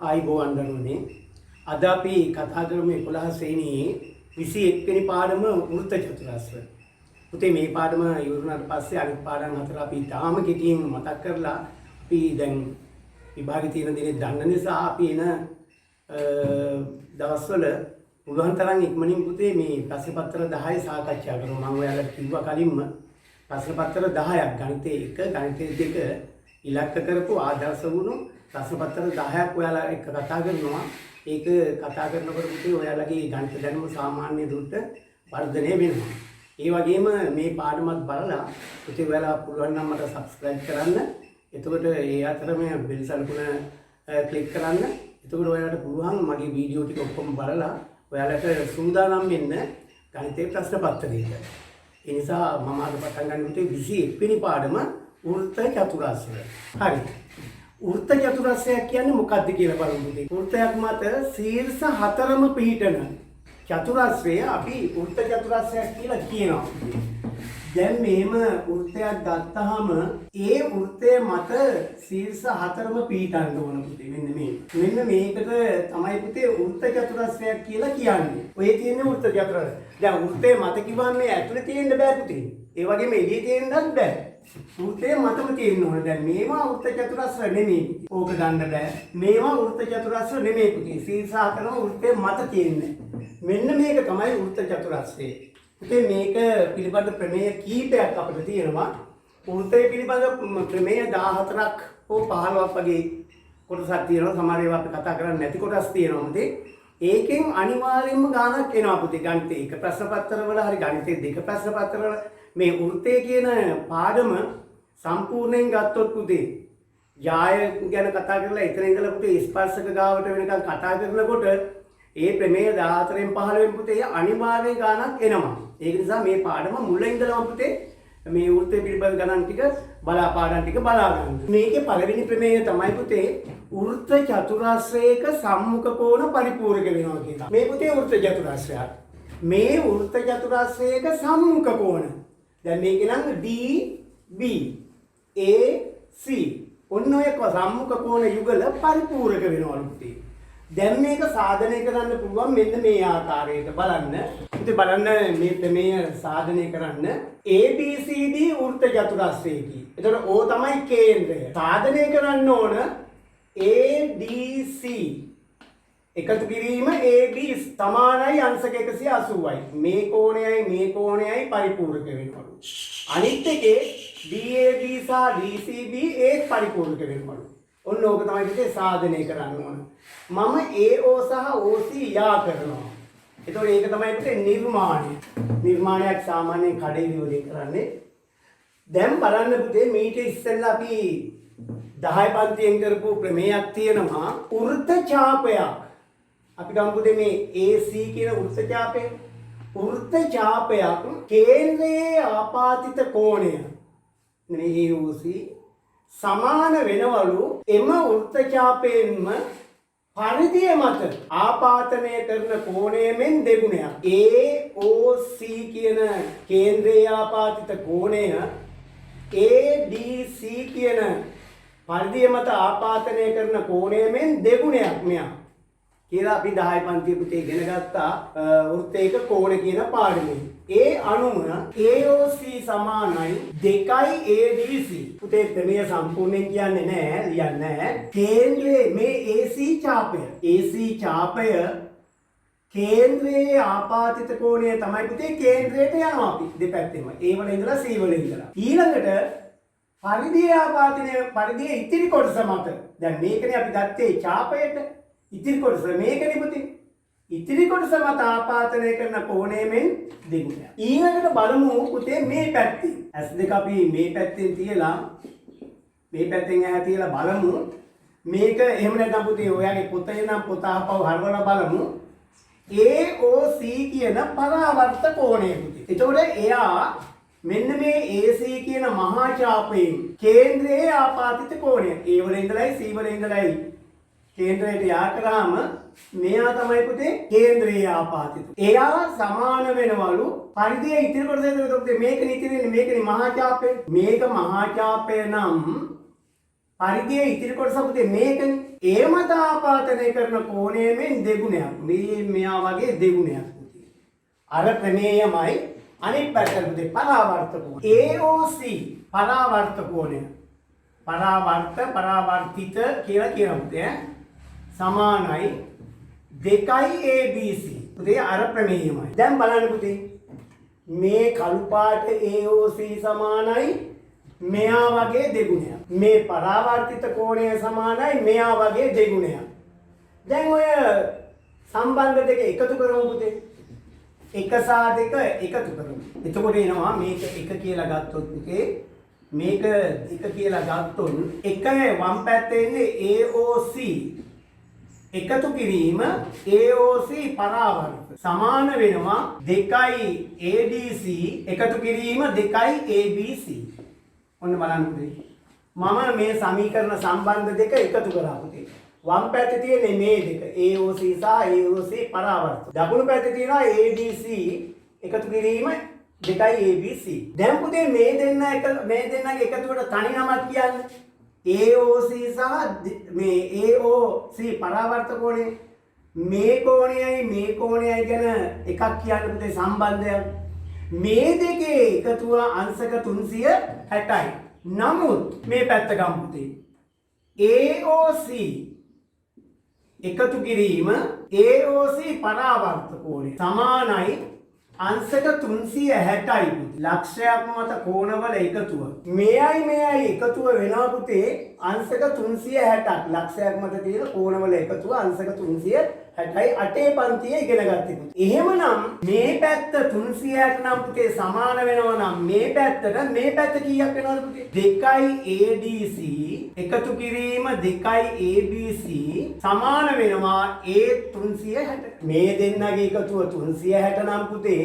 ආයිබෝවන් දරුවනේ අද අපි කතා කරමු 11 ශ්‍රේණියේ 21 වෙනි පාඩම වෘත්ත චතුරස්‍ර. පුතේ මේ පාඩම ඉවරුනාට පස්සේ අනිත් පාඩම් හතර අපි තාම කෙටියෙන් මතක් කරලා අපි දැන් විභාගේ තියෙන දිනේ දන්න නිසා අපි එන දවස්වල පුළුවන් තරම් ඉක්මනින් පුතේ මේ ප්‍රශ්න පත්‍ර 10 සාකච්ඡා කරමු. මම ඔයාලට කිව්වා කලින්ම ප්‍රශ්න පත්‍ර 10ක් ගණිතය 1 ගණිතය 2 ඉලක්ක කරපු ආදර්ශ වුණු ප්‍රශ්න පත්‍ර 10ක් ඔයාලා එක්ක කතා කරනවා. ඒක කතා කරනකොට පුතේ ඔයාලගේ ගණිත දැනුම සාමාන්‍ය දුරට වර්ධනය වෙනවා. ඒ වගේම මේ පාඩමත් බලලා පුතේ ඔයාලා පුළුවන් නම් මට subscribe කරන්න. එතකොට ඒ අතරම බෙල් සලකුණ ක්ලික් කරන්න. එතකොට ඔයාලට පුළුවන් මගේ වීඩියෝ ටික ඔක්කොම බලලා ඔයාලට සූදානම් වෙන්න ගණිතයේ ප්‍රශ්න පත්‍රයකට. ඒ නිසා මම අද පටන් ගන්න පුතේ 21 වෙනි පාඩම වෘත්ත චතුරස්‍රය. හරි. වෘත්ත චතුරස්‍රයක් කියන්නේ මොකක්ද කියලා බලමු පුතේ. වෘත්තයක් මත ශීර්ෂ හතරම පිහිටන චතුරස්‍රය අපි වෘත්ත චතුරස්‍රයක් කියලා කියනවා. දැන් මෙහෙම වෘත්තයක් ගත්තාම ඒ වෘත්තය මත ශීර්ෂ හතරම පිහිටන්න ඕන පුතේ. මෙන්න මේකට තමයි පුතේ වෘත්ත චතුරස්‍රයක් කියලා කියන්නේ. ඔය තියෙන වෘත්ත චතුරස්‍රය. දැන් වෘත්තේ මත කිව්වම මේ ඇතුලේ තියෙන්න බෑ පුතේ. ඒ වගේම එළියේ තියෙන්නත් බෑ. වෘත්තේ මතම තියෙන්න ඕන. දැන් මේවා වෘත්ත චතුරස්‍ර නෙමෙයි. ඕක ගන්න බෑ. මේවා වෘත්ත චතුරස්‍ර නෙමෙයි පුතේ. ශීර්ෂ හතරම වෘත්තේ මත තියෙන්නේ. මෙන්න මේක තමයි වෘත්ත චතුරස්‍රය. පුතේ මේක පිළිබඳ ප්‍රමේය කීපයක් අපිට තියෙනවා. වෘත්තය පිළිබඳ ප්‍රමේය 14ක් හෝ 15ක් වගේ කොටසක් තියෙනවා. සමහර ඒවා අපි කතා කරන්නේ නැති කොටස් තියෙනවා පුතේ. ඒකෙන් අනිවාර්යයෙන්ම ගානක් එනවා පුතේ. ගණිතේ එක ප්‍රශ්න පත්‍රවල හරි ගණිතේ දෙක ප්‍රශ්න පත්‍රවල මේ වෘත්තය කියන පාඩම සම්පූර්ණයෙන් ගත්තොත් පුතේ යාය ගැන කතා කරලා එතන ඉඳලා පුතේ ස්පර්ශක ගාවට වෙනකන් කතා කරනකොට ඒ ප්‍රමේය 14න් 15න් පුතේ අනිවාර්ය ගානක් එනවා. ඒක නිසා මේ පාඩම මුල ඉඳලම පුතේ මේ වෘත්තය පිළිබඳ ගණන් ටික පාඩම් ටික බලා ගන්න. මේකේ පළවෙනි ප්‍රමේය තමයි පුතේ වෘත්ත චතුරස්‍රයක සම්මුඛ කෝණ පරිපූර්ණක වෙනවා කියලා. මේ පුතේ වෘත්ත චතුරස්‍රයක්. මේ වෘත්ත චතුරස්‍රයක සම්මුඛ කෝණ. දැන් මේක නම් DB AC ඔන්න ඔය සම්මුඛ කෝණ යුගල පරිපූර්ණක වෙනවලු පුතේ. දැන් මේක සාධනය කරන්න පුළුවන් මෙන්න මේ ආකාරයට බලන්න. ඉතින් බලන්න මේ ප්‍රමේය සාධනය කරන්න ABCD වෘත්ත චතුරස්‍රයකි. එතකොට O තමයි කේන්ද්‍රය. සාධනය කරන්න ඕන ADC එකතු කිරීම AB සමානයි අංශක 180යි. මේ කෝණයයි පරිපූර්ණක වෙනවලු. අනිත් එකේ DAB සහ DCB ඒත් පරිපූර්ණක වෙනවලු. ඔන්න ඕක තමයි පුතේ සාධනය කරන්න ඕන. මම AO සහ OC යා කරනවා. එතකොට ඒක තමයි පුතේ නිර්මාණය. නිර්මාණයක් සාමාන්‍යයෙන් කඩේදී වලින් කරන්නේ. දැන් බලන්න පුතේ මීට ඉස්සෙල්ලා අපි 10 පන්තියෙන් කරපු ප්‍රමේයක් තියෙනවා වෘත්ත ඡාපයක්. අපි ගමු පුතේ මේ AC කියන වෘත්ත ඡාපය. වෘත්ත ඡාපයක් කේන්ද්‍රයේ ආපාතිත කෝණය නේ AOC සමාන වෙනවලු එම වෘත්ත ඡාපයෙන්ම පරිධිය මත ආපාතනය කරන කෝණයෙන් දෙගුණයක්. AOC කියන කේන්ද්‍රයේ ආපාතිත කෝණය ADC කියන පරිධිය මත ආපාතනය කරන කෝණයෙන් දෙගුණයක් මෙයා. කියලා අපි 10 පන්තියේ පුතේ ඉගෙන ගත්තා වෘත්තයක කෝණ කියන පාඩමේ. ඒ අනුව AOC සමානයි 2යි ADC. පුතේ ප්‍රමේය සම්පූර්ණයෙන් කියන්නේ නැහැ, ලියන්නේ නැහැ. කේන්ද්‍රයේ මේ AC ඡාපය. AC ඡාපය කේන්ද්‍රයේ ආපාතිත කෝණය තමයි පුතේ කේන්ද්‍රයට යනවා අපි දෙපැත්තෙම. A වල ඉඳලා C වල ඉඳලා. ඊළඟට පරිධිය ආපාතනය පරිධිය ඉතිරි කොටස මත. දැන් මේකනේ අපි ගත්තේ ඡාපයට. ඉතිරි කොටස මේකනේ පුතේ. ඉතිරි කොටස මත ආපාතනය කරන කෝණයෙන් දෙගුණයක්. ඊළඟට බලමු පුතේ මේ පැත්තේ. S2 අපි මේ පැත්තෙන් තියලා මේ පැත්තෙන් ඇහැ තියලා බලමු. මේක එහෙම නැත්නම් පුතේ ඔයාගේ පොතේ නම් පොත ආපහු හරවලා බලමු. AOC කියන පරාවර්ත කෝණය පුතේ. එතකොට එයා මෙන්න මේ AC කියන මහා ඡාපයෙන් කේන්ද්‍රයේ ආපාතිත කෝණය. A වල ඉඳලායි C වල ඉඳලායි කේන්ද්‍රයට යා කරාම මෙයා තමයි පුතේ කේන්ද්‍රයේ ආපාතිත. එයා සමාන වෙනවලු පරිධිය ඉතිරි කොටස. එතකොට මේක නිතිරෙන්නේ මේකනේ මහා ඡාපය. මේක මහා ඡාපය නම් පරිධියේ ඉතිරි කොටස පුතේ මේකනේ. ඒ මත ආපාතනය කරන කෝණයෙන් දෙගුණයක්. මෙයා වගේ දෙගුණයක් පුතේ. අර ප්‍රමේයමයි අනිත් පැත්තට පුතේ පරාවර්ත කෝණ. AOC පරාවර්ත කෝණය. පරාවර්තිත කියලා කියනවා පුතේ. සමානයි 2යි ABC. පුතේ අර ප්‍රමේයමයි. දැන් බලන්න පුතේ. මේ කළු පාට AOC සමානයි මෙයා වගේ දෙගුණයක්. මේ පරාවර්තිත කෝණය සමානයි මෙයා වගේ දෙගුණයක්. දැන් ඔය සම්බන්ධ දෙක එකතු කරමු පුතේ. 1 සහ 2 එකතු කරමු. එතකොට එනවා මේක 1 කියලා ගත්තොත් පුතේ මේක 2 කියලා ගත්තොත් එකේ වම් පැත්තේ ඉන්නේ AOC එකතු කිරීම AOC පරාවර්ත සමාන වෙනවා 2යි ADC එකතු කිරීම 2යි ABC. ඔන්න බලන්න පුතේ. මම මේ සමීකරණ සම්බන්ධ දෙක එකතු කරා පුතේ. වම් පැත්තේ තියෙන්නේ මේ දෙක AOC සහ AOC පරාවර්ත. දකුණු පැත්තේ තියෙනවා ADC එකතු කිරීම 2යි ABC. දැන් පුතේ මේ දෙන්නගේ එකතුවට තනි නමක් කියන්නේ AOC සහ මේ AOC පරාවර්ත කෝණය. මේ කෝණයයි ගැන එකක් කියන්න පුතේ සම්බන්ධයක්. මේ දෙකේ එකතුව අංශක 360යි. නමුත් මේ පැත්ත ගමු පුතේ. AOC එකතු කිරීම AOC පරාවර්ත කෝණය සමානයි අංශක 360යි. ලක්ෂයක් මත කෝණවල එකතුව. මෙයයි එකතුව වෙනවා පුතේ අංශක 360ක්. ලක්ෂයක් මත තියෙන කෝණවල එකතුව අංශක 360යි. අටේ පන්තියේ ඉගෙන ගත්තේ පුතේ. එහෙමනම් මේ පැත්ත 360 නම් පුතේ සමාන වෙනවා නම් මේ පැත්ත කීයක් වෙනවද පුතේ? 2යි ADC එකතු කිරීම 2යි ABC සමාන වෙනවා A360. මේ දෙන්නගේ එකතුව 360 නම් පුතේ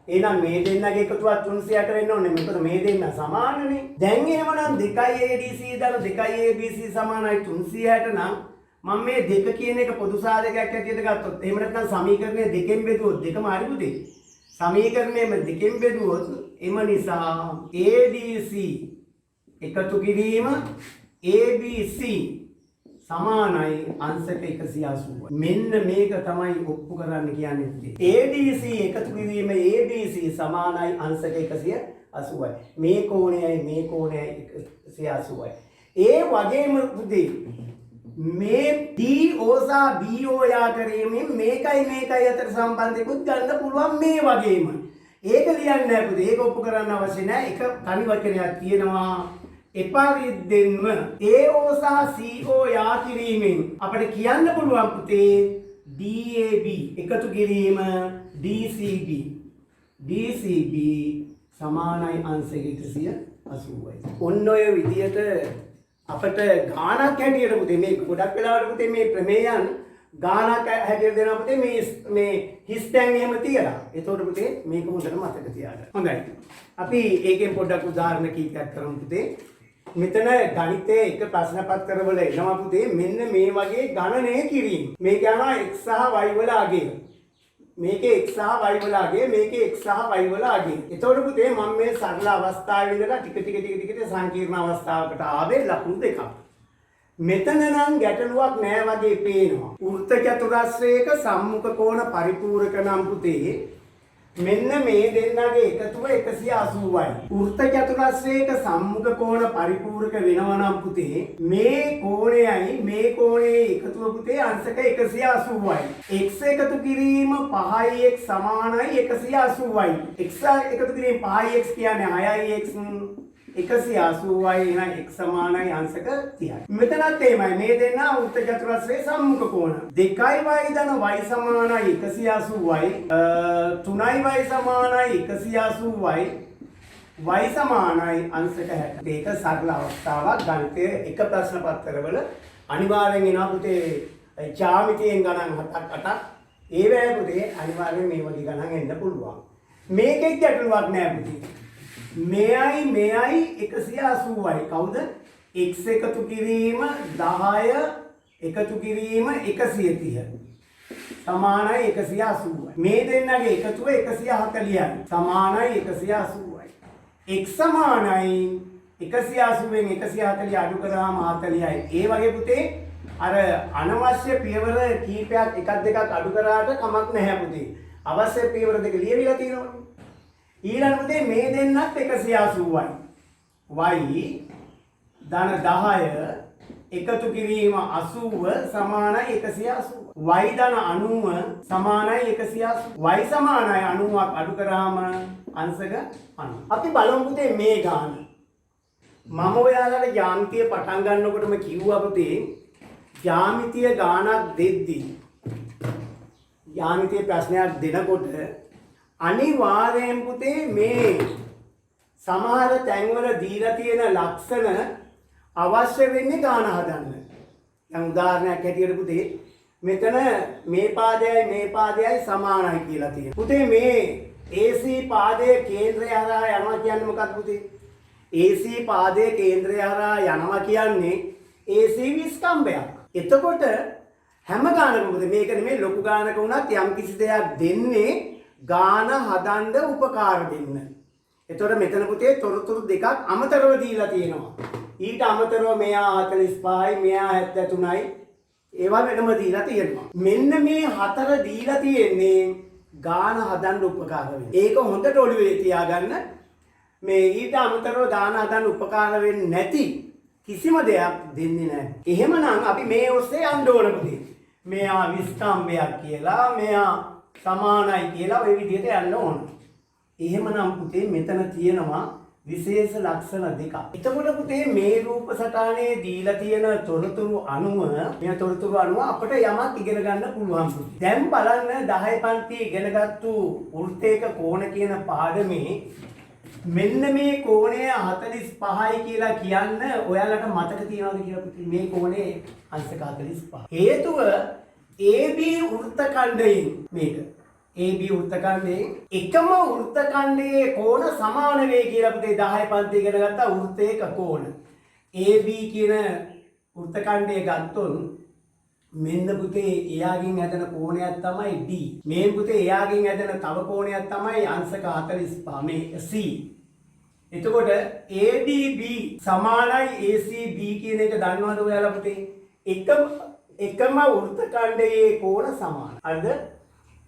එහෙනම් මේ දෙන්නගේ එකතුව 360 වෙන්න ඕනේ. මොකද මේ දෙන්න සමානනේ. දැන් එහෙමනම් 2යි ADC දාලා 2යි ABC සමානයි 360 නම් මම මේ දෙක කියන එක පොදු සාධකයක් ඇටියට ගත්තොත් එහෙම නැත්නම් සමීකරණය දෙකෙන් බෙදුවොත් දෙකම හරි පුතේ. සමීකරණයම දෙකෙන් බෙදුවොත් එම නිසා ADC එකතු කිරීම ABC සමානයි අංශක 180යි. මෙන්න මේක තමයි ඔප්පු කරන්න කියන්නේ පුතේ. ADC එකතු කිරීම ABC සමානයි අංශක 180යි. මේ කෝණයයි 180යි. ඒ වගේම පුතේ මේ DO සහ BO යා කිරීමෙන් මේකයි අතර සම්බන්ධයකුත් ගන්න පුළුවන් මේ වගේම. ඒක ලියන්නේ නැහැ පුතේ. ඒක ඔප්පු කරන්න අවශ්‍ය නැහැ. එක තනි වචනයක් තියෙනවා. එපරිද්දෙන්ම AO සහ CO යා කිරීමෙන් අපිට කියන්න පුළුවන් පුතේ DAB එකතු කිරීම DCB සමානයි අංශක 180යි. ඔන්න ඔය විදියට අපිට ගානක් හැටියට පුතේ මේ ගොඩක් වෙලාවට පුතේ මේ ප්‍රමේයන් ගානක් හැටියට දෙනවා පුතේ මේ හිස් තැන් එහෙම තියලා. ඒතකොට පුතේ මේක හොඳට මතක තියාගන්න. හොඳයි. අපි ඒකෙන් පොඩ්ඩක් උදාහරණ කීපයක් කරමු පුතේ. මෙතන ගණිතයේ එක ප්‍රශ්න පත්‍රවල එනවා පුතේ මෙන්න මේ වගේ ගණනය කිරීම. මේක යනවා x සහ y වල අගය. මේකේ x සහ y වල අගය, මේකේ x සහ y වල අගය. එතකොට පුතේ මම මේ සරල අවස්ථාවේ ඉඳලා ටික සංකීර්ණ අවස්ථාවකට ආවේ ලකුණු දෙකක්. මෙතන නම් ගැටලුවක් නෑ වගේ පේනවා. වෘත්ත චතුරස්‍රයක සම්මුඛ කෝණ පරිපූර්ණක නම් පුතේ මෙන්න මේ දෙන්නගේ එකතුව 180යි. වෘත්ත චතුරස්‍රයක සම්මුඛ කෝණ පරිපූර්ණක වෙනවා නම් පුතේ මේ කෝණයයි මේ කොටේ එකතුව පුතේ අංශක 180යි. x එකතු කිරීම 5x සමානයි 180යි. x එකතු කිරීම 5x කියන්නේ 6x 180යි. එහෙනම් x සමානයි අංශක 30යි. මෙතනත් එමය. මේ දෙන්න වෘත්ත චතුරස්‍රයේ සම්මුඛ කෝණ. 2y ධන y සමානයි 180යි. 3y සමානයි 180යි. y සමානයි අංශක 60. මේක සරල අවස්ථාවක්. ගණිතයේ එක ප්‍රශ්න පත්‍රවල අනිවාර්යෙන් එනවා පුතේ ජ්‍යාමිතියෙන් ගණන් 7ක් 8ක්. ඒවැය පුතේ අනිවාර්යෙන් මේ වගේ ගණන් එන්න පුළුවන්. මේකෙත් ගැටලුවක් නෑ පුතේ. මෙයයි 180යි. කවුද? x එකතු කිරීම 10 එකතු කිරීම 130 සමානයි 180යි. මේ දෙන්නගේ එකතුව 140යි සමානයි 180යි. x සමානයි 180න් 140 අඩු කරාම 40යි. ඒ වගේ පුතේ අර අනවශ්‍ය පියවර කීපයක් එකක් දෙකක් අඩු කරාට කමක් නැහැ පුතේ. අවශ්‍ය පියවර දෙක ලියවිලා තියෙනවනේ. ඊළඟ පුතේ මේ දෙන්නත් 180යි. y ධන 10 එකතු කිරීම 80 සමානයි 180. y ධන 90 සමානයි 180. y සමානයි 90ක් අඩු කරාම අංශක 90. අපි බලමු පුතේ මේ ගාන. මම ඔයාලට යාන්ත්‍රය පටන් ගන්නකොටම කිව්වා පුතේ යාමිතිය ගානක් දෙද්දී යාමිතිය ප්‍රශ්නයක් දෙනකොට අනිවාර්යෙන් පුතේ මේ සමහර තැන්වල දීලා තියෙන ලක්ෂණ අවශ්‍ය වෙන්නේ ගාන හදන්න. දැන් උදාහරණයක් හැටියට පුතේ මෙතන මේ පාදයයි සමානයි කියලා තියෙනවා. පුතේ මේ AC පාදයේ කේන්ද්‍රය හරහා යනවා කියන්නේ මොකක්ද පුතේ? AC පාදයේ කේන්ද්‍රය හරහා යනවා කියන්නේ AC විස්කම්භයක්. එතකොට හැම ගානකම පුතේ මේක නෙමෙයි ලොකු ගානක වුණත් යම් කිසි දෙයක් දෙන්නේ ගාන හදන්න උපකාර දෙන්න. එතකොට මෙතන පුතේ තොරතුරු දෙකක් අමතරව දීලා තියෙනවා. ඊට අමතරව මෙයා 45යි මෙයා 73යි ඒවා වෙනම දීලා තියෙනවා. මෙන්න මේ හතර දීලා තියෙන්නේ ගාන හදන්න උපකාර වෙන්නේ. ඒක හොඳට ඔළුවේ තියාගන්න. මේ ඊට අමතරව ගාන හදන්න උපකාර වෙන්නේ නැති කිසිම දෙයක් දෙන්නේ නැහැ. එහෙමනම් අපි මේ ඔස්සේ යන්න ඕන පුතේ. මෙයා විස්කම්භයක් කියලා මෙයා සමානයි කියලා ওই විදිහට යන්න ඕන. එහෙමනම් පුතේ මෙතන තියෙනවා විශේෂ ලක්ෂණ දෙකක්. එතකොට පුතේ මේ රූප සටහනේ දීලා තියෙන තොරතුරු අනුව මේ තොරතුරු අනුව අපිට යමක් ඉගෙන ගන්න පුළුවන් පුතේ. දැන් බලන්න 10 පන්ති ඉගෙනගත්තු වෘත්තයක කෝණ කියන පාඩමේ මෙන්න මේ කෝණය 45යි කියලා කියන්න ඔයාලට මතක තියනවද කියලා පුතේ? මේ කෝණේ අංශක 45. හේතුව AB වෘත්තඛණ්ඩයෙන් මේක AB වෘත්තඛණ්ඩයේ එකම වෘත්තඛණ්ඩයේ කෝණ සමාන වේ කියලා පුතේ 10 පන්ති ඉගෙන ගත්තා වෘත්තයක කෝණ. AB කියන වෘත්තඛණ්ඩය ගත්තොත් මෙන්න පුතේ එයාගෙන් හැදෙන කෝණයක් තමයි D. මේ පුතේ එයාගෙන් හැදෙන තව කෝණයක් තමයි අංශක 45 මේ C. එතකොට ADB සමානයි ACB කියන එක දන්නවද ඔයාලා පුතේ? එකම වෘත්තඛණ්ඩයේ කෝණ සමානයි. හරිද?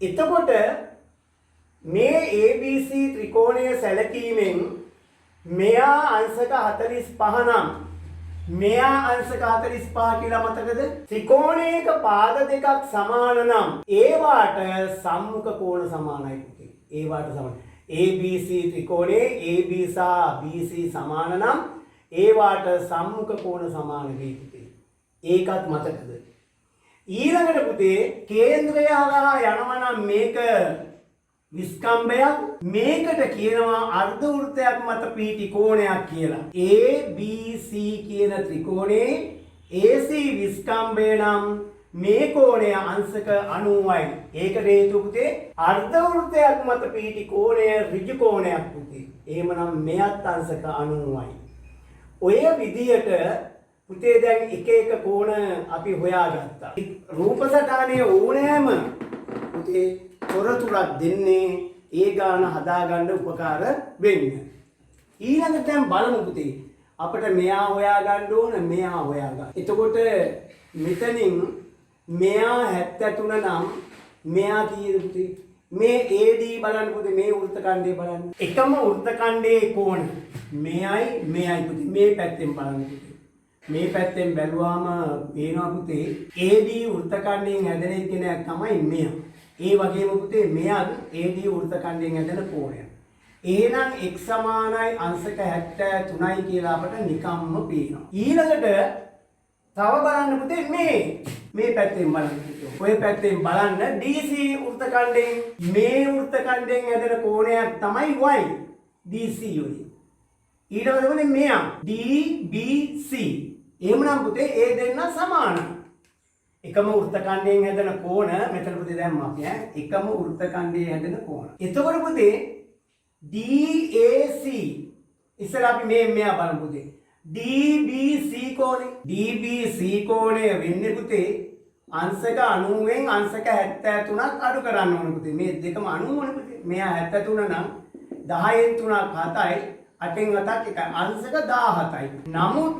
එතකොට මේ ABC ත්‍රිකෝණය සැලකීමෙන් මෙයා අංශක 45 නම් මෙයා අංශක 45 කියලා මතකද? ත්‍රිකෝණයක පාද දෙකක් සමාන නම් ඒවාට සම්මුඛ කෝණ සමානයි පුතේ. ඒවාට සමානයි. ABC ත්‍රිකෝණයේ AB සහ BC සමාන නම් ඒවාට සම්මුඛ කෝණ සමාන වේ පුතේ. ඒකත් මතකද? ඊළඟට පුතේ කේන්ද්‍රය හරහා යනවා නම් මේක විස්කම්භයක් මේකට කියනවා අර්ධ වෘත්තයක් මත පිහිටි කෝණයක් කියලා. ABC කියන ත්‍රිකෝණයේ AC විස්කම්භය නම් මේ කෝණය අංශක 90යි. ඒකට හේතුව පුතේ අර්ධ වෘත්තයක් මත පිහිටි කෝණය ඍජු කෝණයක් පුතේ. එහෙමනම් මෙයත් අංශක 90යි. ඔය විදියට පුතේ දැන් එක එක කෝණ අපි හොයාගත්තා. රූප සටහනේ ඕනෑම පුතේ තොරතුරක් දෙන්නේ ඒ ගාන හදාගන්න උපකාර වෙන්න. ඊළඟට දැන් බලමු පුතේ අපිට මෙයා හොයාගන්න ඕන මෙයා හොයාගන්න. එතකොට මෙතනින් මෙයා 73 නම් මෙයා කීයද පුතේ? මේ AD බලන්න පුතේ මේ වෘත්තඛණ්ඩය බලන්න. එකම වෘත්තඛණ්ඩයේ කෝණ මෙයයි පුතේ මේ පැත්තෙන් බලන්න පුතේ. මේ පැත්තෙන් බැලුවාම පේනවා පුතේ AD වෘත්තඛණ්ඩයෙන් හැදෙන කෙනෙක් තමයි මෙයා. ඒ වගේම පුතේ මෙයත් AD වෘත්තඛණ්ඩයෙන් හැදෙන කෝණයක්. එහෙනම් x සමානයි අංශක 73යි කියලා අපට නිකම්ම පේනවා. ඊළඟට තව බලන්න පුතේ මේ පැත්තෙන් බලන්න. ඔය පැත්තෙන් බලන්න DC වෘත්තඛණ්ඩයෙන් මේ වෘත්තඛණ්ඩයෙන් හැදෙන කෝණයක් තමයි y DC උනේ. ඊට පස්සේ මෙයා DBC. එහෙමනම් පුතේ ඒ දෙන්න සමානයි. එකම වෘත්තඛණ්ඩයෙන් හැදෙන කෝණ මෙතන පුතේ දැම්මා අපි එකම වෘත්තඛණ්ඩයේ හැදෙන කෝණ. එතකොට පුතේ DAC ඉස්සර අපි මෙයා බලමු පුතේ. DBC කෝණය වෙන්නේ පුතේ අංශක 90න් අංශක 73ක් අඩු කරන්න ඕන පුතේ. මේ දෙකම 90 වනේ පුතේ. මෙයා 73 නම් 10න් 3ක් 7යි 8න් 7ක් එකයි. අංශක 17යි. නමුත්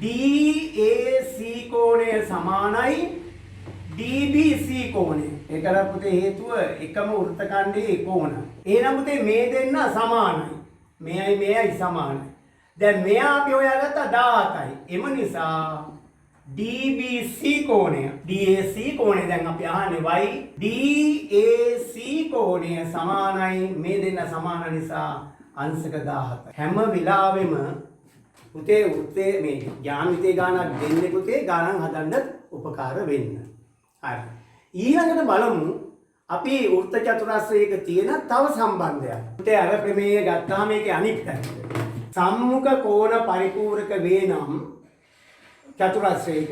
DAC කෝණය සමානයි DBC කෝණය. ඒකට පුතේ හේතුව එකම වෘත්තඛණ්ඩයේ කෝණ. එහෙනම් පුතේ මේ දෙන්න සමානයි. මෙයයි සමානයි. දැන් මෙයා අපි හොයාගත්තා 17යි. එම නිසා DBC කෝණය DAC කෝණය දැන් අපි අහන්නේ DAC කෝණය සමානයි මේ දෙන්න සමාන නිසා අංශක 17. හැම වෙලාවෙම පුතේ වෘත්තේ මේ ඥානිතේ ගානක් දෙන්නේ පුතේ ගානක් හදන්න උපකාර වෙන්න. හරි. ඊළඟට බලමු අපි වෘත්ත චතුරස්‍රයක තියෙන තව සම්බන්ධයක්. පුතේ අර ප්‍රමේය ගත්තාම මේකේ අනිත් පැත්ත. සම්මුඛ කෝණ පරිපූර්ණක වේ නම් චතුරස්‍රයක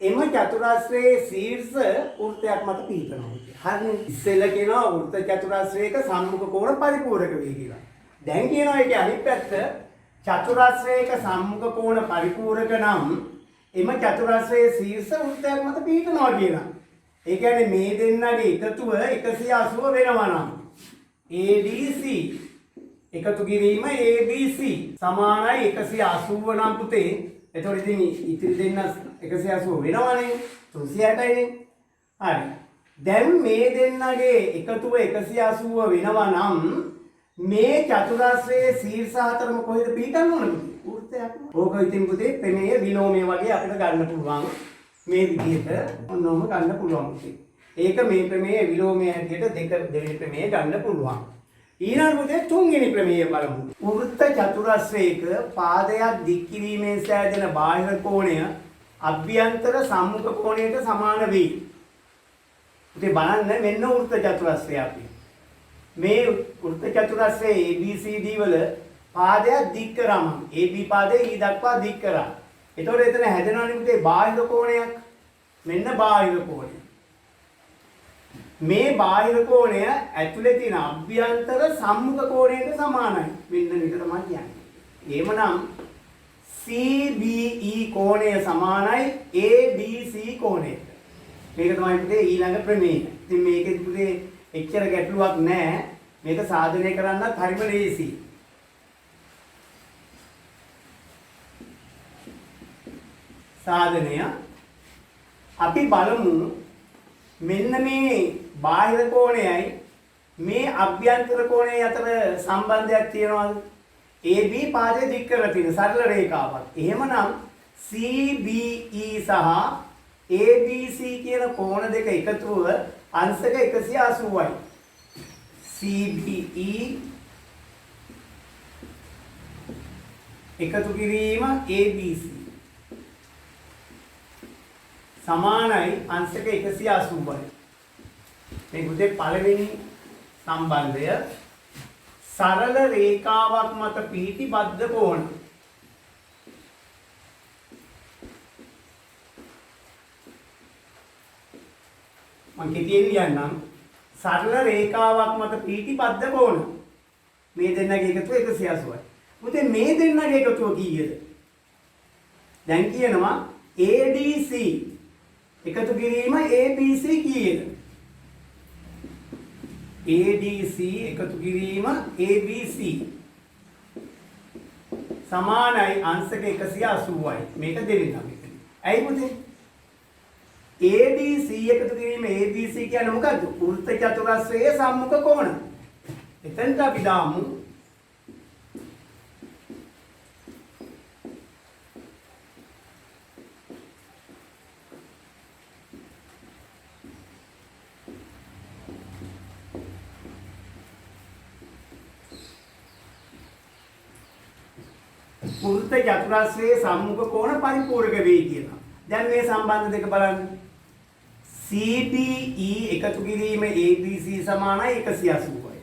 එම චතුරස්‍රයේ ශීර්ෂ වෘත්තයක් මත පිහිටනවා. හරිනේ. ඉස්සෙල්ලා කියනවා වෘත්ත චතුරස්‍රයක සම්මුඛ කෝණ පරිපූර්ණක වේ කියලා. දැන් කියනවා ඒකේ අනිත් පැත්ත චතුරස්‍රයක සම්මුඛ කෝණ පරිපූර්ණක නම් එම චතුරස්‍රයේ ශීර්ෂ වෘත්තයක් මත පිහිටනවා කියලා. ඒ කියන්නේ මේ දෙන්නගේ එකතුව 180 වෙනවා නම් ADC එකතු කිරීම ABC සමානයි 180 නම් පුතේ. එතකොට ඉතින් ඉතිරි දෙන්න 180 වෙනවනේ 360නේ. හරි. දැන් මේ දෙන්නගේ එකතුව 180 වෙනවා නම් මේ චතුරස්‍රයේ ශීර්ෂ හතරම කොහෙද පිහිටන්න ඕනද? වෘත්තයක්. ඕක ඉතින් පුතේ ප්‍රමේය විලෝමය වගේ අපිට ගන්න පුළුවන්. මේ විදිහට ඔන්නෝම ගන්න පුළුවන් පුතේ. ඒක මේ ප්‍රමේය විලෝමය හැටියට දෙවෙනි ප්‍රමේය ගන්න පුළුවන්. ඊළඟ පුතේ තුන්වෙනි ප්‍රමේය බලමු. වෘත්ත චතුරස්‍රයක පාදයක් දික් කිරීමෙන් සෑදෙන බාහිර කෝණය අභ්‍යන්තර සම්මුඛ කෝණයට සමාන වේ. ඉතින් බලන්න මෙන්න වෘත්ත චතුරස්‍රය අපි. මේ වෘත්ත චතුරස්‍රයේ ABCD වල පාදයක් දික් කරාම AB පාදේ E දක්වා දික් කරා. එතකොට එතන හැදෙනවනේ පුතේ බාහිර කෝණයක්. මෙන්න බාහිර කෝණය. මේ බාහිර කෝණය ඇතුලේ තියෙන අභ්‍යන්තර සම්මුඛ කෝණයට සමානයි. මෙන්න මේක තමයි කියන්නේ. එහෙමනම් CBE කෝණය සමානයි ABC කෝණයට. මේක තමයි පුතේ ඊළඟ ප්‍රමේය. ඉතින් මේකෙදි පුතේ එච්චර ගැටලුවක් නැහැ. මේක සාධනය කරන්නත් හරිම ලේසියි. සාධනය අපි බලමු මෙන්න මේ බාහිර කෝණයයි මේ අභ්‍යන්තර කෝණයයි අතර සම්බන්ධයක් තියෙනවද? AB පාදයේ දික් කරලා තියෙන සරල රේඛාවක්. එහෙමනම් CBE සහ ABC කියන කෝණ දෙක එකතුව අංශක 180යි. CBE එකතු කිරීම ABC සමානයි අංශක 180යි. මේ පුතේ පළවෙනි සම්බන්ධය සරල රේඛාවක් මත පිහිටි බද්ධ කෝණ. මම කෙටියෙන් කියන්නම් සරල රේඛාවක් මත පිහිටි බද්ධ කෝණ. මේ දෙන්නගේ එකතුව 180යි. පුතේ මේ දෙන්නගේ එකතුව කීයද? දැන් කියනවා ADC එකතු කිරීම ABC කීයද? ADC එකතු කිරීම ABC සමානයි අංශක 180යි. මේක දෙවෙනිම එක. ඇයි පුතේ? ADC එකතු කිරීම ABC කියන්නේ මොකද්ද? වෘත්ත චතුරස්‍රයේ සම්මුඛ කෝණ. එතනට අපි දාමු වෘත්ත චතුරස්‍රයේ සම්මුඛ කෝණ පරිපූර්ණක වේ කියලා. දැන් මේ සම්බන්ධ දෙක බලන්න. CBE එකතු කිරීම ABC සමානයි 180යි.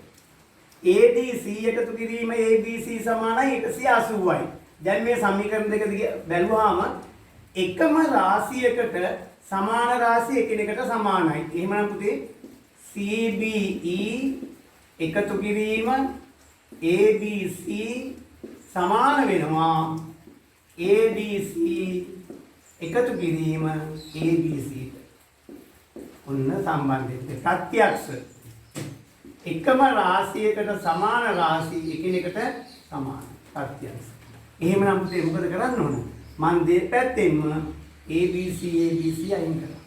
ADC එකතු කිරීම ABC සමානයි 180යි. දැන් මේ සමීකරණ දෙක බැලුවාම එකම රාශියකට සමාන රාශිය එකිනෙකට සමානයි. එහෙමනම් පුතේ CBE එකතු කිරීම ABC සමාන වෙනවා ADC එකතු කිරීම ABC ට. ඔන්න සම්බන්ධය ප්‍රත්‍යක්ෂ. එකම රාශියකට සමාන රාශි එකිනෙකට සමාන ප්‍රත්‍යංශ. එහෙමනම් පුතේ මොකද කරන්න ඕන? මන් දෙපැත්තෙන්ම ABC අයින් කරා.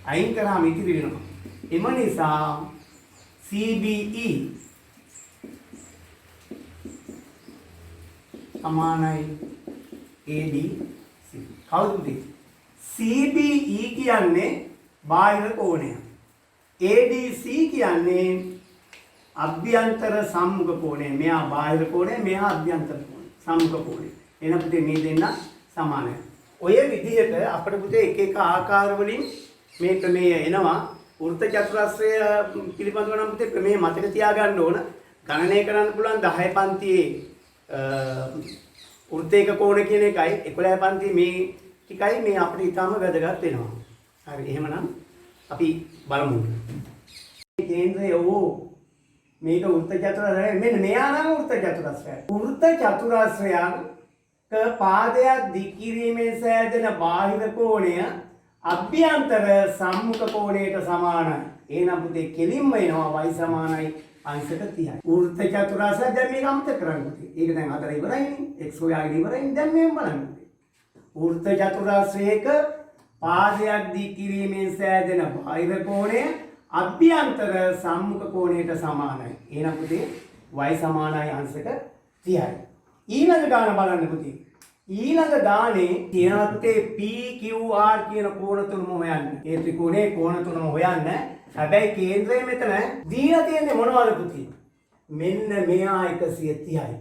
අයින් කරාම ඉතිරි වෙනවා. එම නිසා CBE සමානයි ADC. කවුද පුතේ? CBE කියන්නේ බාහිර කෝණය. ADC කියන්නේ අභ්‍යන්තර සම්මුඛ කෝණය. මෙහා බාහිර කෝණය, මෙහා අභ්‍යන්තර කෝණය. සම්මුඛ කෝණය. එහෙනම් පුතේ මේ දෙන්න සමානයි. ඔය විදිහට අපිට පුතේ එක එක ආකාර වලින් මේ ප්‍රමේය එනවා. වෘත්ත චතුරස්‍රය පිළිබඳව නම් පුතේ ප්‍රමේය මතක තියාගන්න ඕන. ගණනය කරන්න පුළුවන් 10 පන්තියේ වෘත්තයක කෝණ කියන එකයි 11 පන්තියේ මේ ටිකයි මේ අපිට ඊටම වැදගත් වෙනවා. හරි එහෙමනම් අපි බලමු. මේ කේන්ද්‍රය මේක වෘත්ත චතුරස්‍රය. මෙන්න මෙයා නම් වෘත්ත චතුරස්‍රය. වෘත්ත චතුරස්‍රයක පාදයක් දික් කිරීමෙන් සෑදෙන බාහිර කෝණය අභ්‍යන්තර සම්මුඛ කෝණයට සමානයි. එහෙනම් පුතේ කෙලින්ම එනවා y සමානයි අංශක 30යි. වෘත්ත චතුරස්‍රය දැන් මේක අමතක කරන්න පුතේ. ඒක දැන් අතර ඉවරයිනේ. x හොයාගෙන ඉවරයිනේ. දැන් මේක බලන්න. වෘත්ත චතුරස්‍රයක පාදයක් දික් කිරීමෙන් සෑදෙන බාහිර කෝණය අභ්‍යන්තර සම්මුඛ කෝණයට සමානයි. එහෙනම් පුතේ y සමානයි අංශක 30යි. ඊළඟ ගාන බලන්න පුතේ. ඊළඟ ගානේ කියනවා පුතේ PQR කියන කෝණ තුනම හොයන්න. ඒ ත්‍රිකෝණයේ කෝණ තුනම හොයන්න. හැබැයි කේන්ද්‍රය මෙතන දීලා තියෙන්නේ මොනවද පුතේ? මෙන්න මෙයා 130යි.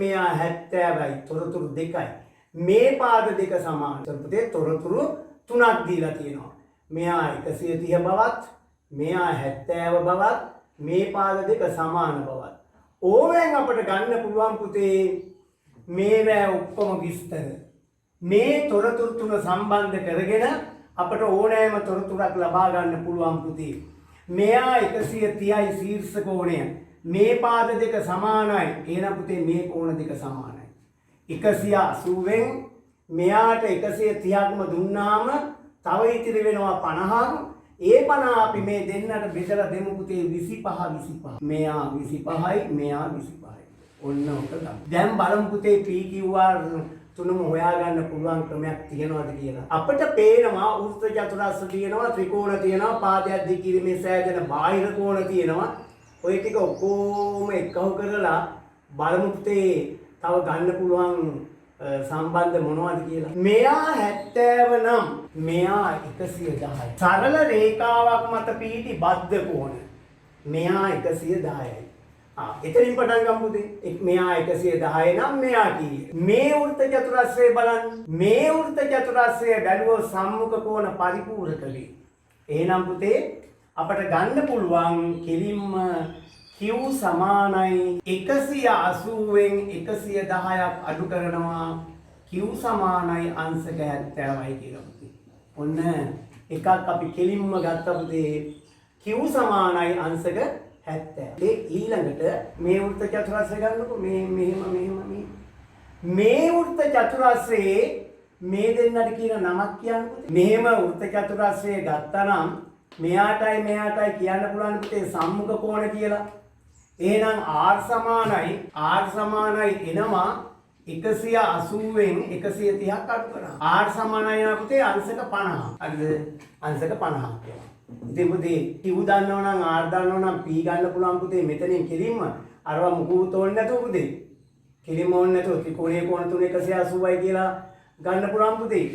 මෙයා 70යි. තොරතුරු 2යි. මේ පාද දෙක සමාන. පුතේ තොරතුරු 3ක් දීලා තියෙනවා. මෙයා 130 බවත්, මෙයා 70 බවත්, මේ පාද දෙක සමාන බවත්. ඕවෙන් අපිට ගන්න පුළුවන් පුතේ මේවා ඔක්කොම විස්තර. මේ තොරතුරු තුන සම්බන්ධ කරගෙන අපිට ඕනෑම තොරතුරක් ලබා ගන්න පුළුවන් පුතේ. මෙයා 130යි ශීර්ෂ කෝණය. මේ පාද දෙක සමානයි. එහෙනම් පුතේ මේ කෝණ දෙක සමානයි. 180න් මෙයාට 130ක්ම දුන්නාම තව ඉතිරි වෙනවා 50ක්. ඒ 50 අපි මේ දෙන්නට බෙදලා දෙමු පුතේ 25. මෙයා 25යි, මෙයා 25යි. ඔන්න ඔක තමයි. දැන් බලමු පුතේ PQR තුනම හොයාගන්න පුළුවන් ක්‍රමයක් තියෙනවද කියලා. අපිට පේනවා වෘත්ත චතුරස්‍ර තියෙනවා, ත්‍රිකෝණ තියෙනවා, පාදයක් දික් කිරීමේ සෑදෙන බාහිර කෝණ තියෙනවා. ඔය ටික ඔක්කොම එකව කරලා බලමු පුතේ තව ගන්න පුළුවන් සම්බන්ධ මොනවද කියලා. මෙයා 70 නම් මෙයා 110යි. සරල රේඛාවක් මත පිහිටි බද්ධ කෝණ. මෙයා 110යි. එතනින් පටන් ගමු පුතේ. මෙයා 110 නම් මෙයා කීය? මේ වෘත්ත චතුරස්‍රය බලන්න. මේ වෘත්ත චතුරස්‍රය බැලුවොත් සම්මුඛ කෝණ පරිපූර්ණකලේ. එහෙනම් පුතේ අපට ගන්න පුළුවන් කෙලින්ම Q සමානයි 180න් 110ක් අඩු කරනවා Q සමානයි අංශක 70යි කියලා පුතේ. ඔන්න එකක් අපි කෙලින්ම ගත්ත පුතේ Q සමානයි අංශක 70. ඒ ඊළඟට මේ වෘත්ත චතුරස්‍රය ගන්නකො මෙහෙම මේ වෘත්ත චතුරස්‍රයේ මේ දෙන්නට කියන නමක් කියන්නකො. මෙහෙම වෘත්ත චතුරස්‍රය ගත්තා නම් මෙයාටයි කියන්න පුළුවන් පුතේ සම්මුඛ කෝණ කියලා. එහෙනම් R සමානයි එනවා 180න් 130ක් අඩු කරා. R සමානයි වෙනවා පුතේ අංශක 50. හරිද? අංශක 50 කියලා. ඉතින් පුතේ Q දන්නව නම් R දන්නව නම් P ගන්න පුළුවන් පුතේ මෙතනින් කෙලින්ම අරව මුකුත් ඕනේ නැතුව පුතේ. කෙලින්ම ඕනේ නැතුව ත්‍රිකෝණයේ කෝණ 3 180යි කියලා ගන්න පුළුවන් පුතේ.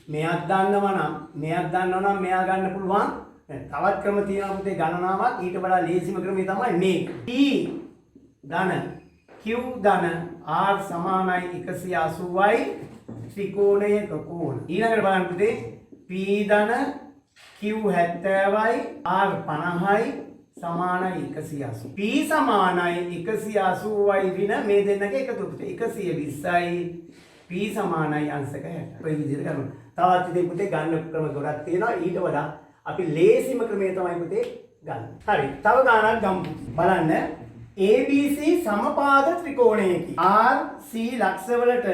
මෙයක් දන්නව නම් මෙයා ගන්න පුළුවන්. තවත් ක්‍රම තියෙනවා පුතේ ගණනාවක්. ඊට වඩා ලේසිම ක්‍රමය තමයි මේක. P ධන Q ධන R සමානයි 180යි ත්‍රිකෝණයක කෝණ. ඊළඟට බලන්න පුතේ P ධන Q 70යි R 50යි සමානයි 180. P සමානයි 180යි වින මේ දෙන්නගේ එකතු පුතේ 120යි. P සමානයි අංශක 60. ඔය විදිහට ගන්නවා. තවත් ඉතින් පුතේ ගන්න ක්‍රම ගොඩක් තියෙනවා. ඊට වඩා අපි ලේසිම ක්‍රමය තමයි පුතේ ගන්න. හරි. තව ගානක් ගමු. බලන්න. ABC සමපාද ත්‍රිකෝණයකි. RC ලක්ෂවලට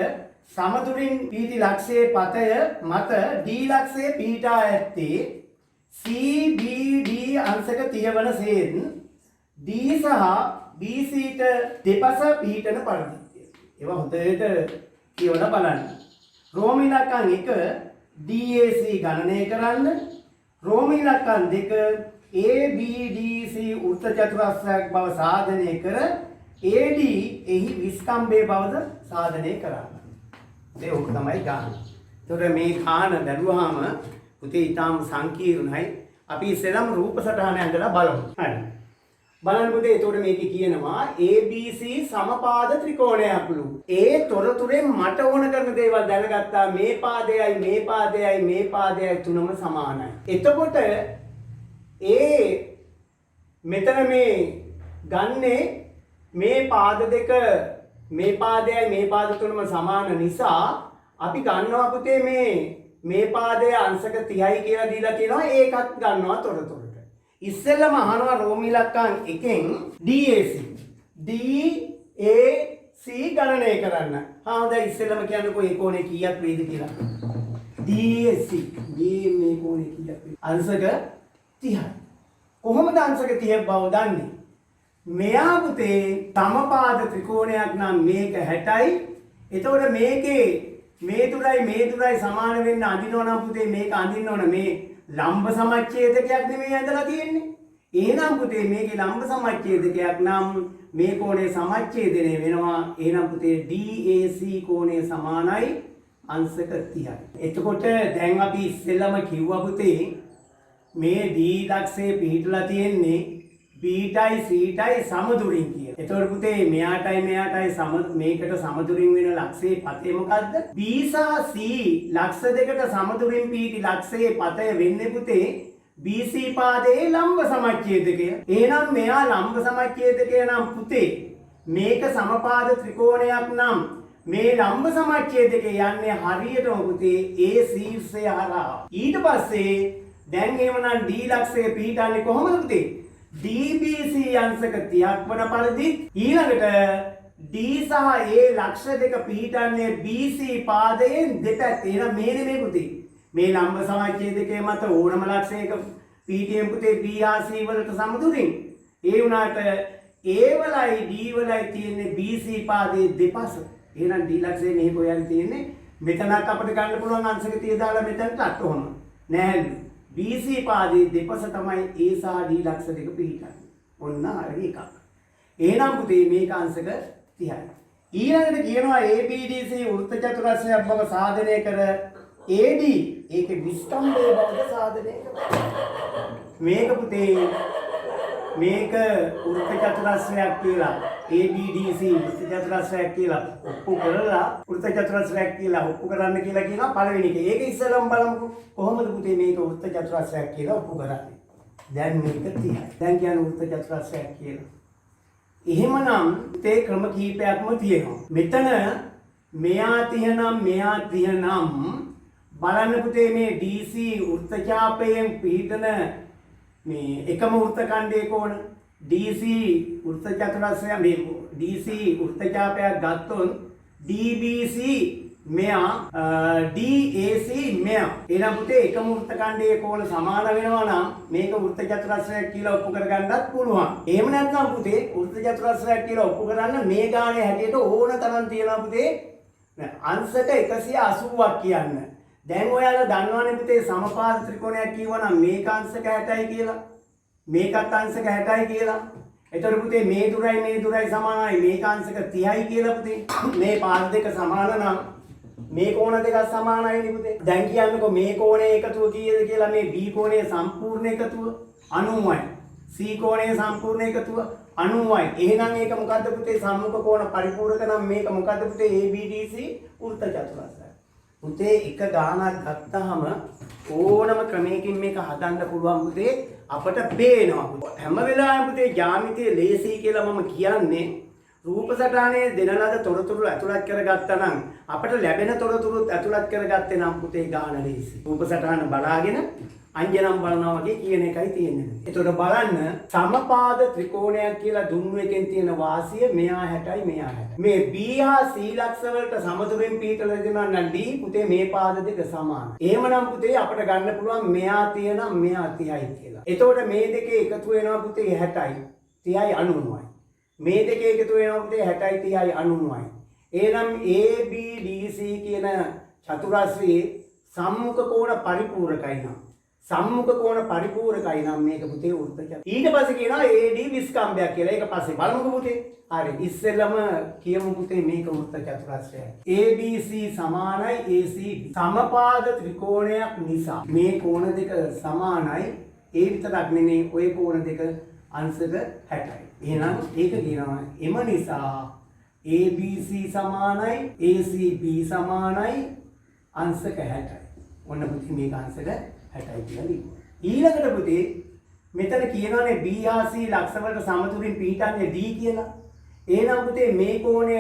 සමතුලින් පිහිටි ලක්ෂයේ පතය මත D ලක්ෂයේ පිහිටා ඇත්තේ CBD අංශක 30 වන සේන් D සහ BC ට දෙපස පිහිටන පරිදි. ඒවා හොඳට කියවලා බලන්න. රෝම ඉලක්කම් 1 DAC ගණනය කරන්න. රෝම ඉලක්කම් 2 ABDC වෘත්ත චතුරස්‍රයක් බව සාධනය කර AD එහි විස්කම්භයේ බවද සාධනය කරන්න. ඒක තමයි ගාන. ඒතකොට මේ ගාන බැලුවාම පුතේ ඊටාම සංකීර්ණයි. අපි ඉස්සෙල්ලාම රූප සටහන ඇඳලා බලමු. හරි. බලන්න පුතේ එතකොට මේකේ කියනවා ABC සමපාද ත්‍රිකෝණයක්ලු. ඒ තොරතුරෙන් මට ඕන කරන දේවල් දැනගත්තා. මේ පාදයයි මේ පාදයයි මේ පාදයයි තුනම සමානයි. එතකොට මෙතන මේ ගන්නේ මේ පාද දෙක මේ පාදයයි මේ පාද තුනම සමාන නිසා අපි ගන්නවා පුතේ මේ පාදයේ අංශක 30යි කියලා දීලා තියෙනවා. ඒකත් ගන්නවා තොරතුරට. ඉස්සෙල්ලම අහනවා රෝම ඉලක්කම් 1න් DAC ගණනය කරන්න. හොඳයි ඉස්සෙල්ලම කියන්නකෝ ඒ කෝණේ කීයක් වේද කියලා. DAC මේ කෝණේ කීයක් වේද? අංශක 30යි. කොහොමද අංශක 30 බව දන්නේ? මෙයා පුතේ සමපාද ත්‍රිකෝණයක් නම් මේක 60යි. එතකොට මේකේ මේ දුරයි සමාන වෙන්න අඳිනවා නම් පුතේ මේක අඳින්න ඕන මේ ලම්බ සමච්ඡේදකයක් නෙමෙයි ඇඳලා තියෙන්නේ. එහෙනම් පුතේ මේකේ ලම්බ සමච්ඡේදකයක් නම් මේ කෝණය සමච්ඡේදනය වෙනවා. එහෙනම් පුතේ DAC කෝණය සමානයි අංශක 30යි. එතකොට දැන් අපි ඉස්සෙල්ලම කිව්වා පුතේ මේ D ලක්ෂයේ පිහිටලා තියෙන්නේ B'ටයි C'ටයි සමදුරින් කියලා. එතකොට පුතේ මෙයාටයි මේකට සමදුරින් වෙන ලක්ෂයේ පතේ මොකද්ද? B සහ C ලක්ෂ දෙකට සමදුරින් පිහිටි ලක්ෂයේ පතය වෙන්නේ පුතේ BC පාදයේ ලම්බ සමච්ඡේදකය. එහෙනම් මෙයා ලම්බ සමච්ඡේදකය නම් පුතේ මේක සමපාද ත්‍රිකෝණයක් නම් මේ ලම්බ සමච්ඡේදකය යන්නේ හරියටම පුතේ A ශීර්ෂය හරහා. ඊට පස්සේ දැන් එහෙමනම් D ලක්ෂයේ පිහිටන්නේ කොහොමද පුතේ? DBC අංශක 30ක් වන පරිදි ඊළඟට D සහ A ලක්ෂ දෙක පිහිටන්නේ BC පාදයෙන් දෙපැත්තේ. එහෙනම් මේ නෙමෙයි පුතේ. මේ ලම්බ සමච්ඡේදකයේ මත ඕනම ලක්ෂයක පිහිටියෙන් පුතේ B හා C වලට සමදුරින්. ඒ වුණාට A වලයි D වලයි තියෙන්නේ BC පාදයේ දෙපස. එහෙනම් D ලක්ෂයේ මෙහෙ කොහෙද තියෙන්නේ? මෙතනක් අපිට ගන්න පුළුවන් අංශක 30 දාලා මෙතනට ඔහොම. නෑලු. BC පාදයේ දෙපස තමයි A සහ D ලක්ෂ දෙක පිහිටන්නේ. ඔන්න හරි එකක්. එහෙනම් පුතේ මේක අංශක 30යි. ඊළඟට කියනවා ABDC වෘත්ත චතුරස්‍රයක් බව සාධනය කර AD ඒකේ විස්කම්භයේ බවද සාධනය කරනවා. මේක පුතේ මේක වෘත්ත චතුරස්‍රයක් කියලා ABDC වෘත්ත චතුරස්‍රයක් කියලා ඔප්පු කරලා වෘත්ත චතුරස්‍රයක් කියලා ඔප්පු කරන්න කියලා කියනවා පළවෙනි එක. ඒක ඉස්සෙල්ලම බලමුකෝ. කොහොමද පුතේ මේක වෘත්ත චතුරස්‍රයක් කියලා ඔප්පු කරන්නේ? දැන් මේක 30යි. දැන් කියන්නේ වෘත්ත චතුරස්‍රයක් කියලා. එහෙමනම් තේ ක්‍රම කීපයක්ම තියෙනවා. මෙතන මෙයා 30 නම් මෙයා 30 නම් බලන්න පුතේ මේ DC වෘත්ත ඡාපයෙන් පිහිටන මේ එකම වෘත්ත ඛණ්ඩයේ කොන DC වෘත්ත චතුරස්‍රය මේ DC වෘත්ත ඡාපයක් ගත්තොත් DBC මෙයා DAC මෙයා එහෙනම් පුතේ එකම වෘත්ත ඛණ්ඩයේ කොන සමාන වෙනවා නම් මේක වෘත්ත චතුරස්‍රයක් කියලා ඔප්පු කරගන්නත් පුළුවන්. එහෙම නැත්නම් පුතේ වෘත්ත චතුරස්‍රයක් කියලා ඔප්පු කරන්න මේ ගානේ හැටියට ඕන තරම් තියෙනවා පුතේ අංශක 180ක් කියන්න. දැන් ඔයාලා දන්නවනේ පුතේ සමපාද ත්‍රිකෝණයක් කියවනම් මේක අංශක 60යි කියලා. මේකත් අංශක 60යි කියලා. එතකොට පුතේ මේ දුරයි සමානයි. මේක අංශක 30යි කියලා පුතේ. මේ පාද දෙක සමාන නම් මේ කෝණ දෙක සමානයිනේ පුතේ. දැන් කියන්නකෝ මේ කෝණයේ එකතුව කීයද කියලා. මේ B කෝණයේ සම්පූර්ණ එකතුව 90යි. C කෝණයේ සම්පූර්ණ එකතුව 90යි. එහෙනම් ඒක මොකද්ද පුතේ? සම්මුඛ කෝණ පරිපූර්ණක නම් මේක මොකද්ද පුතේ? ABDC වෘත්ත චතුරස්‍රය. පුතේ එක ගානක් ගත්තාම ඕනම ක්‍රමයකින් මේක හදන්න පුළුවන් පුතේ අපට පේනවා. හැම වෙලාවෙම පුතේ ජ්‍යාමිතිය ලේසි කියලා මම කියන්නේ රූප සටහනේ දෙන ලද තොරතුරු ඇතුළත් කරගත්තා නම් අපට ලැබෙන තොරතුරුත් ඇතුළත් කරගත්තේ නම් පුතේ ගාන ලේසි. රූප සටහන බලාගෙන අංජනම් බලනවා වගේ කියන එකයි තියෙන්නේ. එතකොට බලන්න සමපාද ත්‍රිකෝණයක් කියලා දුන්නු එකෙන් තියෙන වාසිය මෙයා 60යි මෙයා 60. මේ B හා C ලක්ෂ වලට සමදුරෙන් පිටලා දෙනවා නම් D පුතේ මේ පාද දෙක සමානයි. එහෙමනම් පුතේ අපිට ගන්න පුළුවන් මෙයා තියෙනම් මෙයා 30යි කියලා. එතකොට මේ දෙකේ එකතු වෙනවා පුතේ 60යි. 30යි 90යි. මේ දෙක එකතු වෙනවා පුතේ 60යි 30යි 90යි. එහෙනම් ABDC කියන චතුරස්‍රයේ සම්මුඛ කෝණ පරිපූර්ණකයි නම් මේක පුතේ වෘත්ත චතුරස්‍රය. ඊට පස්සේ කියනවා AD විස්කම්භයක් කියලා. ඒක පස්සේ බලමුකෝ පුතේ. හරි. ඉස්සෙල්ලම කියමු පුතේ මේක වෘත්ත චතුරස්‍රයයි. ABC සමානයි ACB. සමපාද ත්‍රිකෝණයක් නිසා මේ කෝණ දෙක සමානයි. ඒ විතරක් නෙමෙයි ওই කෝණ දෙක අංශක 60යි. එහෙනම් ඒක කියනවා එම නිසා ABC සමානයි ACB සමානයි අංශක 60යි. ඔන්න පුතේ මේක අංශක 60යි කියලා ලියනවා. ඊළඟට පුතේ මෙතන කියනවානේ B හා C ලක්ෂ වලට සමතුලින් පිහිටන්නේ D කියලා. එහෙනම් පුතේ මේ කෝණය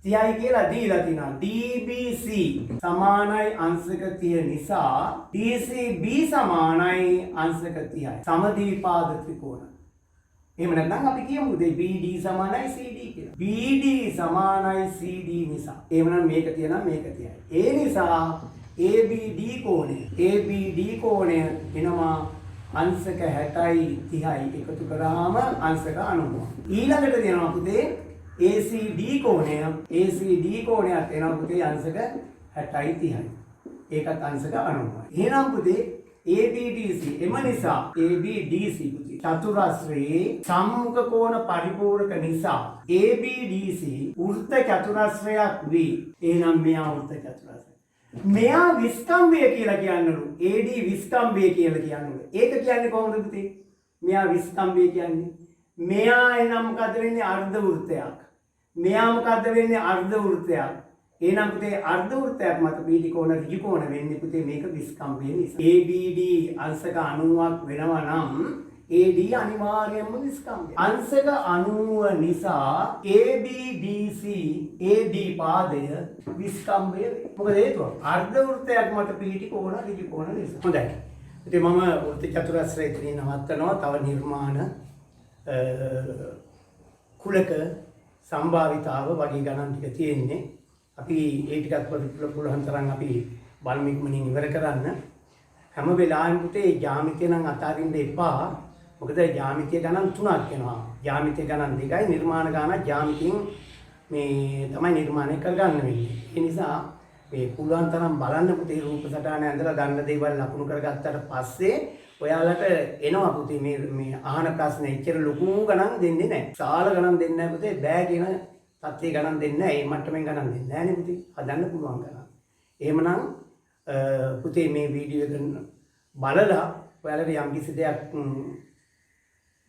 30යි කියලා දීලා තිනවා. DBC සමානයි අංශක 30 නිසා DCB සමානයි අංශක 30යි. සමද්විපාද ත්‍රිකෝණ. එහෙම නැත්නම් අපි කියමු BD සමානයි CD කියලා. BD සමානයි CD නිසා. එහෙමනම් මේක තියනම් මේක 30යි. ඒ නිසා ABD කෝණය එනවා අංශක 60යි 30යි එකතු කරාම අංශක 90. ඊළඟට දෙනවා පුතේ ACD කෝණයත් එනවා පුතේ අංශක 60යි 30යි. ඒකත් අංශක 90යි. එහෙනම් පුතේ ABDC එම නිසා ABDC පුතේ චතුරස්‍රයේ සම්මුඛ කෝණ පරිපූර්ණක නිසා ABDC වෘත්ත චතුරස්‍රයක් වේ. එහෙනම් මෙයා වෘත්ත චතුරස්‍රය. මෙයා විස්කම්භය කියලා කියන්නලු. AD විස්කම්භය කියලා කියන්නලු. ඒක කියන්නේ කොහොමද පුතේ? මෙයා විස්කම්භය කියන්නේ මෙයා එනම් මොකද වෙන්නේ අර්ධ වෘත්තයක්. මෙයා මොකද වෙන්නේ අර්ධ වෘත්තයක්. එහෙනම් පුතේ අර්ධ වෘත්තයක් මත පිහිටි කෝණ ඍජු කෝණ වෙන්නේ පුතේ මේක විස්කම්භය නිසා. ABD අංශක 90ක් වෙනවා නම් AD අනිවාර්යයෙන්ම විස්කම්භය. අංශක 90 නිසා ABDC AD පාදය විස්කම්භය වේ. මොකද හේතුව? අර්ධ වෘත්තයක් මත පිහිටි කෝණ ඍජු කෝණ නිසා. හොඳයි. ඉතින් මම වෘත්ත චතුරස්‍රය ඉතින් නවත්තනවා. තව නිර්මාණ කුලක සම්භාවිතාව වගේ ගණන් ටික තියෙන්නේ. අපි ඒ ටිකත් පුළුවන් තරම් අපි බලමු ඉක්මනින් ඉවර කරන්න. හැම වෙලාවෙම පුතේ ජ්‍යාමිතිය නම් අතාරින්න එපා. මොකද ජ්‍යාමිතිය ගණන් තුනක් එනවා. ජ්‍යාමිතිය ගණන් දෙකයි නිර්මාණ ගණන් ජ්‍යාමිතියෙන් මේ තමයි නිර්මාණය කරගන්න වෙන්නේ. ඒ නිසා මේ පුළුවන් තරම් බලන්න පුතේ රූප සටහන ඇඳලා ගන්න දේවල් ලකුණු කරගත්තට පස්සේ ඔයාලට එනවා පුතේ මේ අහන ප්‍රශ්න එච්චර ලොකු ගණන් දෙන්නේ නැහැ. සාල ගණන් දෙන්නේ නැහැ පුතේ. බෑ කියන තත්ත්වේ ගණන් දෙන්නේ නැහැ. මේ මට්ටමින් ගණන් දෙන්නේ නැහැ නේ පුතේ. හදන්න පුළුවන් ගණන්. එහෙමනම් පුතේ මේ වීඩියෝ එක බලලා ඔයාලට යම් කිසි දෙයක්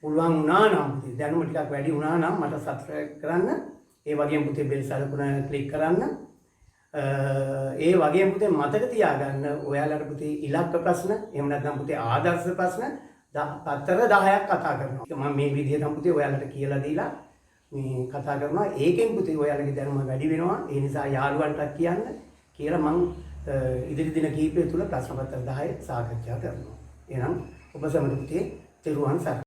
පුළුවන් වුණා නම් පුතේ දැනුම ටිකක් වැඩි වුණා නම් මට සබ්ස්ක්‍රයිබ් කරන්න. ඒ වගේම පුතේ බෙල් සලකුණ ක්ලික් කරන්න. ඒ වගේම පුතේ මතක තියාගන්න ඔයාලට පුතේ ඉලක්ක ප්‍රශ්න එහෙම නැත්නම් පුතේ ආදර්ශ ප්‍රශ්න පතර 10ක් කතා කරනවා. මම මේ විදිහට පුතේ ඔයාලට කියලා දීලා මේ කතා කරනවා. ඒකෙන් පුතේ ඔයාලගේ දැනුම වැඩි වෙනවා. ඒ නිසා යාළුවන්ටත් කියන්න කියලා මම ඉදිරි දින කිහිපය තුල ප්‍රශ්න පත්‍ර 10 සාකච්ඡා කරනවා. එහෙනම් ඔබ සමග පුතේ තෙරුවන් සරණයි.